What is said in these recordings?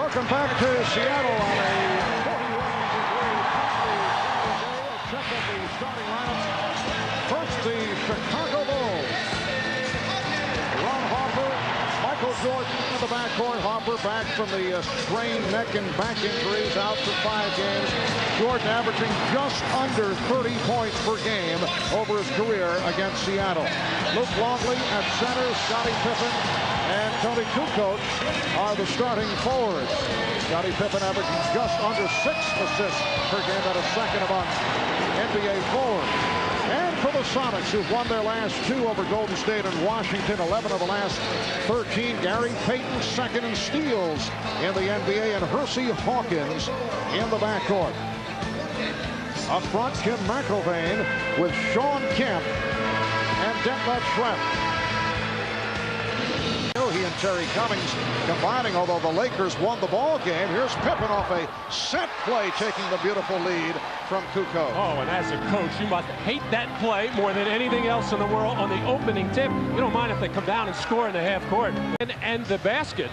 Welcome back to Seattle on a 41-degree check of the starting lineups. First, the Chicago Bulls. Ron Harper, Michael Jordan in the backcourt. Harper back from the strained neck and back injuries, out for 5 games. Jordan averaging just under 30 points per game over his career against Seattle. Luke Longley at center, Scottie Pippen and Tony Kukoc are the starting forwards. Scottie Pippen averaging just under 6 assists per game, at a second among NBA forwards. And for the Sonics, who've won their last 2 over Golden State and Washington, 11 of the last 13, Gary Payton second in steals in the NBA, and Hersey Hawkins in the backcourt. Up front, Kim McIlvaine with Sean Kemp and Detlef Schrempf. He and Terry Cummings combining, although the Lakers won the ball game. Here's Pippen off a set play, taking the beautiful lead from Kukoc. Oh, and as a coach, you must hate that play more than anything else in the world. On the opening tip, you don't mind if they come down and score in the half court. And the basket.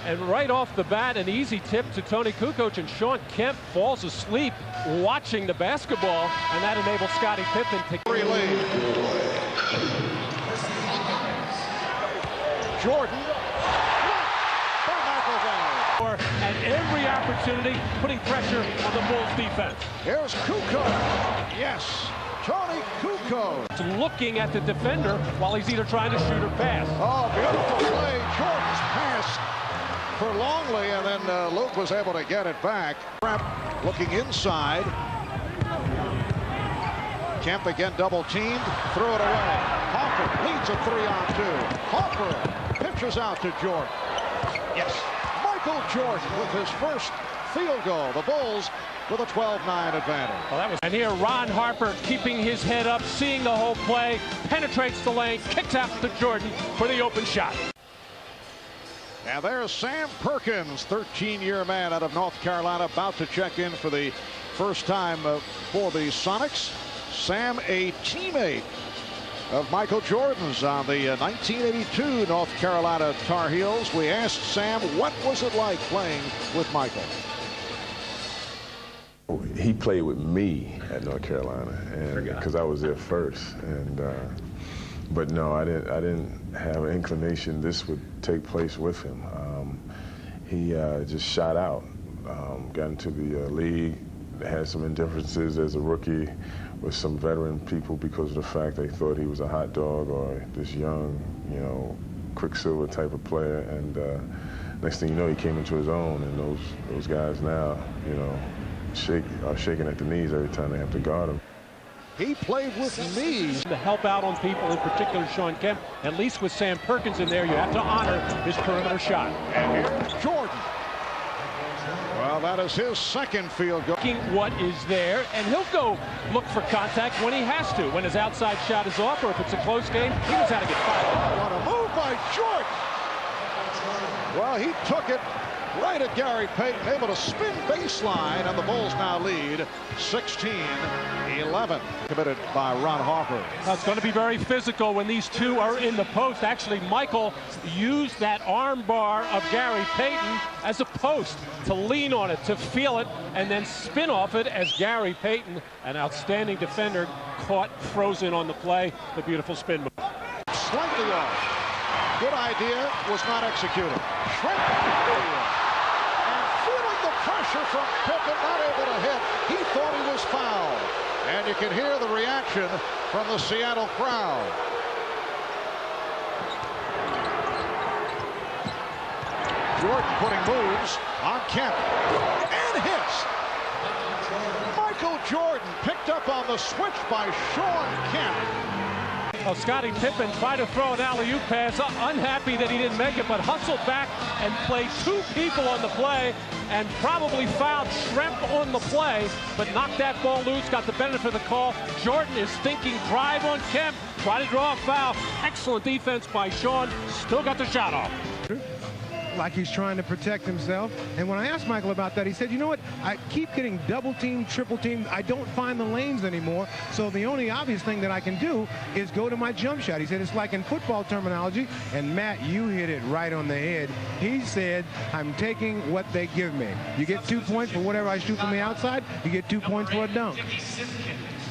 And right off the bat, an easy tip to Tony Kukoc, and Sean Kemp falls asleep watching the basketball, and that enables Scottie Pippen to lead. Jordan, by McIlvaine. And every opportunity putting pressure on the Bulls defense. Here's Kukoc. Yes, Tony Kukoc. Looking at the defender while he's either trying to shoot or pass. Oh, beautiful play. Jordan's pass for Longley, and then Luke was able to get it back. Looking inside. Kemp again double teamed. Threw it away. Harper leads a 3-on-2. Harper pitches out to Jordan. Yes, Michael Jordan with his first field goal. The Bulls with a 12-9 advantage. Well, and here Ron Harper keeping his head up, seeing the whole play, penetrates the lane, kicks out to Jordan for the open shot. And there's Sam Perkins, 13-year man out of North Carolina, about to check in for the first time for the Sonics. Sam, a teammate of Michael Jordan's on the 1982 North Carolina Tar Heels. We asked Sam, what was it like playing with Michael? He played with me at North Carolina, and because I was there first. And but no, I didn't have an inclination this would take place with him. He just shot out, got into the league, had some indifferences as a rookie with some veteran people because of the fact they thought he was a hot dog or this young, you know, Quicksilver type of player. And next thing you know, he came into his own, and those guys now, you know, are shaking at the knees every time they have to guard him. He played with me. To help out on people, in particular Sean Kemp, at least with Sam Perkins in there, you have to honor his perimeter shot. And here's Jordan. Well, that is his second field goal. Looking what is there, and he'll go look for contact when he has to. When his outside shot is off, or if it's a close game, he knows how to get fired. What a move by Jordan. Well, he took it right at Gary Payton, able to spin baseline, and the Bulls now lead 16-11. Committed by Ron Harper. Now, it's going to be very physical when these two are in the post. Actually, Michael used that arm bar of Gary Payton as a post to lean on it, to feel it, and then spin off it as Gary Payton, an outstanding defender, caught frozen on the play. The beautiful spin move. Slightly off. Good idea, was not executed. Schrempf. Pressure from Pippen, not able to hit. He thought he was fouled. And you can hear the reaction from the Seattle crowd. Jordan putting moves on Kemp. And hits. Michael Jordan picked up on the switch by Sean Kemp. Well, Scottie Pippen tried to throw an alley-oop pass, unhappy that he didn't make it, but hustled back and played 2 people on the play and probably fouled Schrempf on the play, but knocked that ball loose, got the benefit of the call. Jordan is thinking drive on Kemp, try to draw a foul. Excellent defense by Sean, still got the shot off. like he's trying to protect himself. And when I asked Michael about that, he said, you know what, I keep getting double teamed, triple teamed. I don't find the lanes anymore. So the only obvious thing that I can do is go to my jump shot. He said it's like in football terminology. And Matt, you hit it right on the head. He said, I'm taking what they give me. You get 2 points for whatever I shoot from the outside. You get 2 points for a dunk.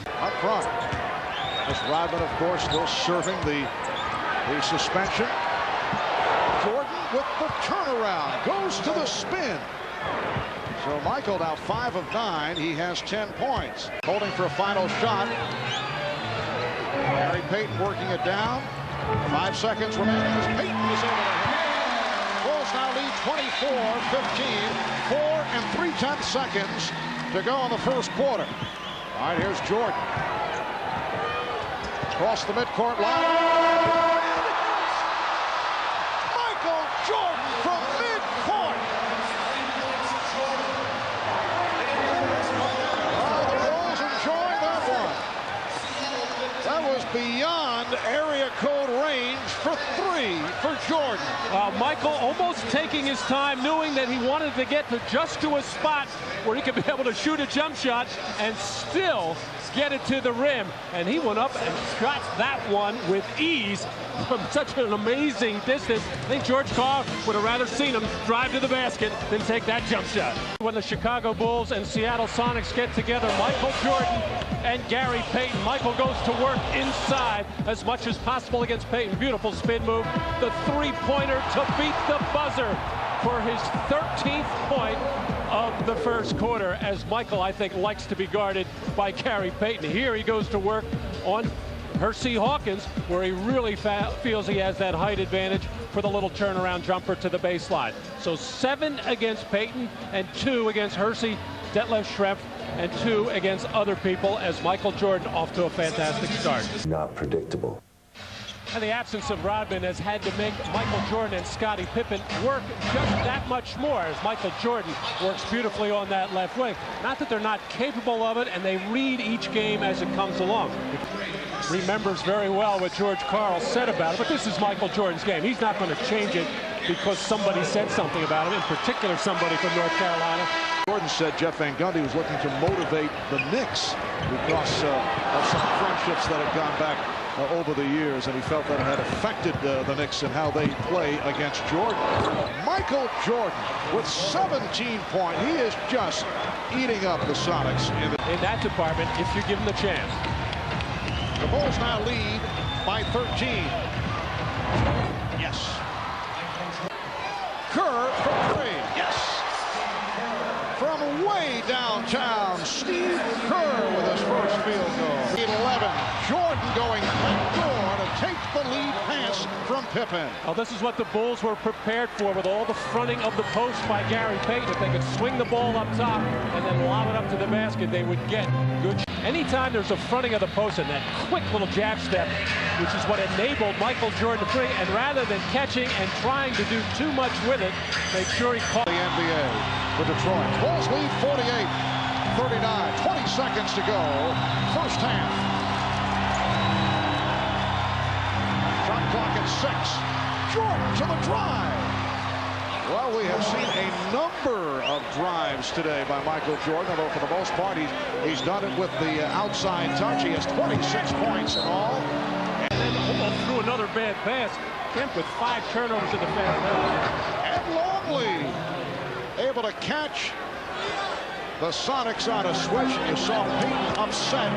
Up front. As Rodman, of course, still serving the suspension. Jordan with the turnaround. Goes to the spin. So Michael now 5 of 9. He has 10 points. Holding for a final shot. Gary Payton working it down. 5 seconds remaining as Payton is able to hit. Bulls now lead 24-15. 4 3/10 seconds to go in the first quarter. All right, here's Jordan. Across the midcourt line. Michael Jordan from midcourt. Oh, the Bulls enjoying that one. That was beyond area code range for 3 for Jordan. Michael almost taking his time, knowing that he wanted to get just to a spot where he could be able to shoot a jump shot and still get it to the rim. And he went up and shot that one with ease from such an amazing distance. I think George Karl would have rather seen him drive to the basket than take that jump shot. When the Chicago Bulls and Seattle Sonics get together, Michael Jordan and Gary Payton. Michael goes to work inside as much as possible against Payton. Beautiful spin move. The three-pointer to beat the buzzer for his 13th point of the first quarter, as Michael, I think, likes to be guarded by Gary Payton. Here he goes to work on Hersey Hawkins, where he really feels he has that height advantage for the little turnaround jumper to the baseline. So 7 against Payton and 2 against Hersey, Detlef Schrempf, and 2 against other people, as Michael Jordan off to a fantastic start. Not predictable. And the absence of Rodman has had to make Michael Jordan and Scottie Pippen work just that much more, as Michael Jordan works beautifully on that left wing. Not that they're not capable of it, and they read each game as it comes along. He remembers very well what George Karl said about it, but this is Michael Jordan's game. He's not going to change it because somebody said something about him, in particular somebody from North Carolina. Jordan said Jeff Van Gundy was looking to motivate the Knicks because of some friendships that had gone back over the years, and he felt that it had affected the Knicks and how they play against Jordan. Michael Jordan with 17 points. He is just eating up the Sonics in that department if you give him the chance. The Bulls now lead by 13. Yes. Kerr from 3. Yes. From way downtown, Steve Kerr with his first field goal. 11. Jordan going back door to take the lead pass from Pippen. Oh, this is what the Bulls were prepared for, with all the fronting of the post by Gary Payton. If they could swing the ball up top and then lob it up to the basket, they would get good. Anytime there's a fronting of the post and that quick little jab step, which is what enabled Michael Jordan to bring, and rather than catching and trying to do too much with it, made sure he caught. The NBA for Detroit. Bulls lead 48-39. 20 seconds to go. First half. Shot clock at 6. Jordan to the drive. Well, we have seen a number of drives today by Michael Jordan, although for the most part he's done it with the outside touch. He has 26 points in all. And then almost threw another bad pass. Kemp with 5 turnovers in the first half. And Longley able to catch the Sonics on a switch. You saw Payton upset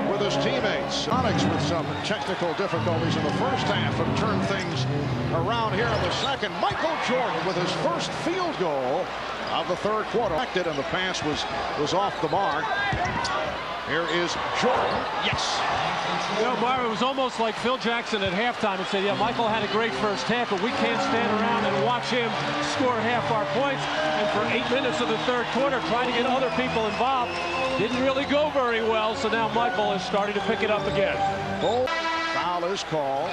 with his teammates. Sonics with some technical difficulties in the first half and turned things around here in the second. Michael Jordan with his first field goal of the third quarter. And the pass was off the mark. Here is Jordan. Yes. You know, Mario, it was almost like Phil Jackson at halftime and said, yeah, Michael had a great first half, but we can't stand around and watch him score half our points. And for 8 minutes of the third quarter, trying to get other people involved, didn't really go very well. So now Michael is starting to pick it up again. Foul is called.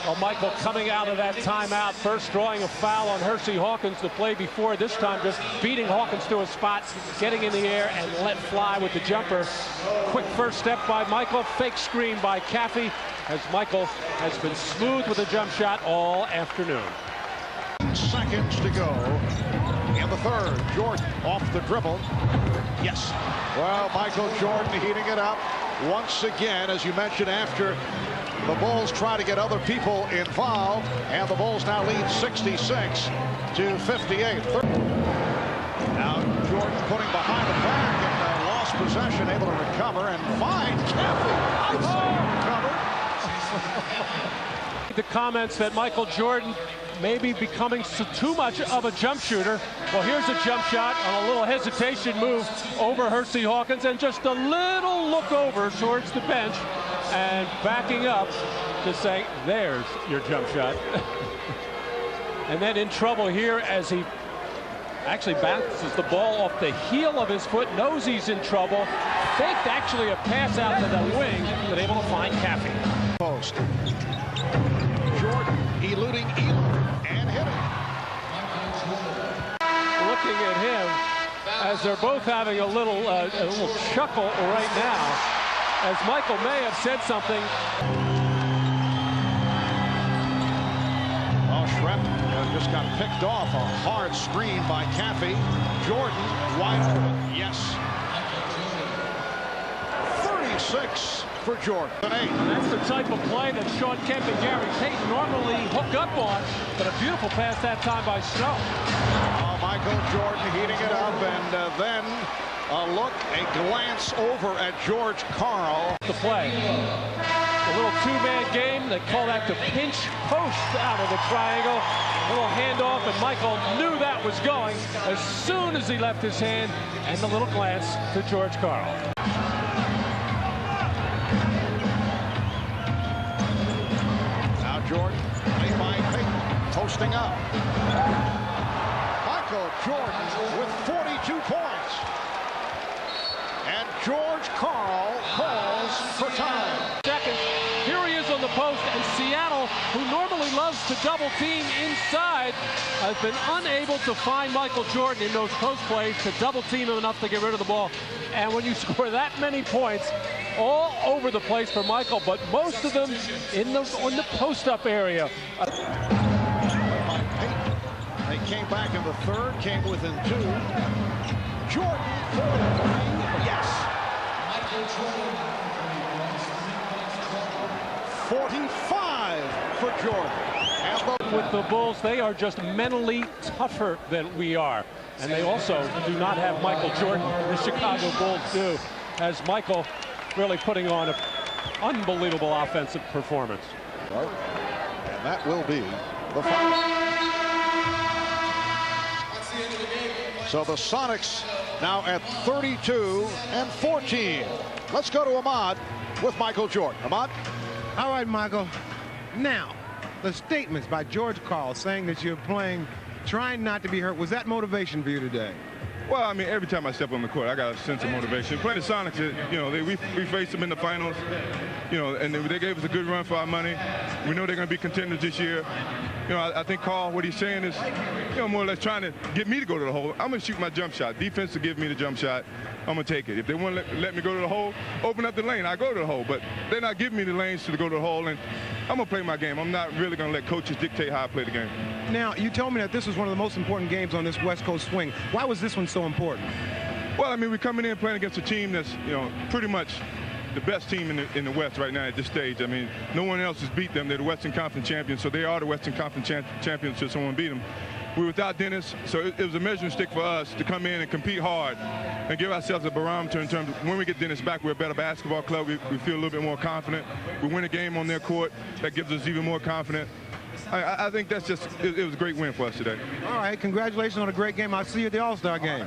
Well, Michael coming out of that timeout, first drawing a foul on Hersey Hawkins. The play before, this time just beating Hawkins to a spot, getting in the air and let fly with the jumper. Quick first step by Michael, fake screen by Caffey, as Michael has been smooth with a jump shot all afternoon. Second. seconds to go in the third. Jordan off the dribble. Yes. Well, Michael Jordan heating it up once again, as you mentioned, after the Bulls try to get other people involved, and the Bulls now lead 66 to 58. Now Jordan putting behind the back and lost possession, able to recover and find Caffey. The comments that Michael Jordan may be becoming too much of a jump shooter. Well, here's a jump shot on a little hesitation move over Hersey Hawkins, and just a little look over towards the bench and backing up to say, there's your jump shot. And then in trouble here as he actually bounces the ball off the heel of his foot, knows he's in trouble. Faked actually a pass out to the wing, but able to find Caffey. Post. Jordan eluding Elam and hitting. Looking at him as they're both having a little chuckle right now, as Michael may have said something. Oh, Shrep just got picked off. A hard screen by Caffey. Jordan wide open. Yes. 36 for Jordan. That's the type of play that Sean Kemp and Gary Payton normally hook up on, but a beautiful pass that time by Snow. Oh, Michael Jordan heating it up, and then a look, a glance over at George Karl. The play. A little two-man game. They call that the pinch post out of the triangle. A little handoff, and Michael knew that was going as soon as he left his hand, and the little glance to George Karl. Jordan, played by Payton, posting up. Michael Jordan with 42 points. And George Karl calls for time. Second, here he is on the post, and Seattle, who normally loves to double team inside, has been unable to find Michael Jordan in those post plays to double team him enough to get rid of the ball. And when you score that many points, all over the place for Michael, but most of them on the post-up area. They came back in the third, came within two. Jordan for the three. Yes. 45 for Jordan. With the Bulls, they are just mentally tougher than we are. And they also do not have Michael Jordan, the Chicago Bulls do, as Michael really putting on an unbelievable offensive performance. And that will be the final. So the Sonics now at 32 and 14. Let's go to Ahmad with Michael Jordan. Ahmad? All right, Michael. Now, the statements by George Karl saying that you're playing, trying not to be hurt, was that motivation for you today? Well, I mean, every time I step on the court, I got a sense of motivation. Playing the Sonics, you know, we faced them in the finals, you know, and they gave us a good run for our money. We know they're going to be contenders this year. You know, I think Karl, what he's saying is, you know, more or less trying to get me to go to the hole. I'm going to shoot my jump shot. Defense will give me the jump shot. I'm going to take it. If they want to let me go to the hole, open up the lane, I go to the hole. But they're not giving me the lanes to go to the hole, and I'm going to play my game. I'm not really going to let coaches dictate how I play the game. Now, you told me that this was one of the most important games on this West Coast swing. Why was this one so important? Well, I mean, we're coming in playing against a team that's, you know, pretty much the best team in the West right now at this stage. I mean, no one else has beat them. They're the Western Conference champions, so they are the Western Conference champions should someone beat them. We're without Dennis, so it was a measuring stick for us to come in and compete hard and give ourselves a barometer in terms of when we get Dennis back, we're a better basketball club. We feel a little bit more confident. We win a game on their court. That gives us even more confidence. I think that's just, it was a great win for us today. All right, congratulations on a great game. I'll see you at the All-Star game.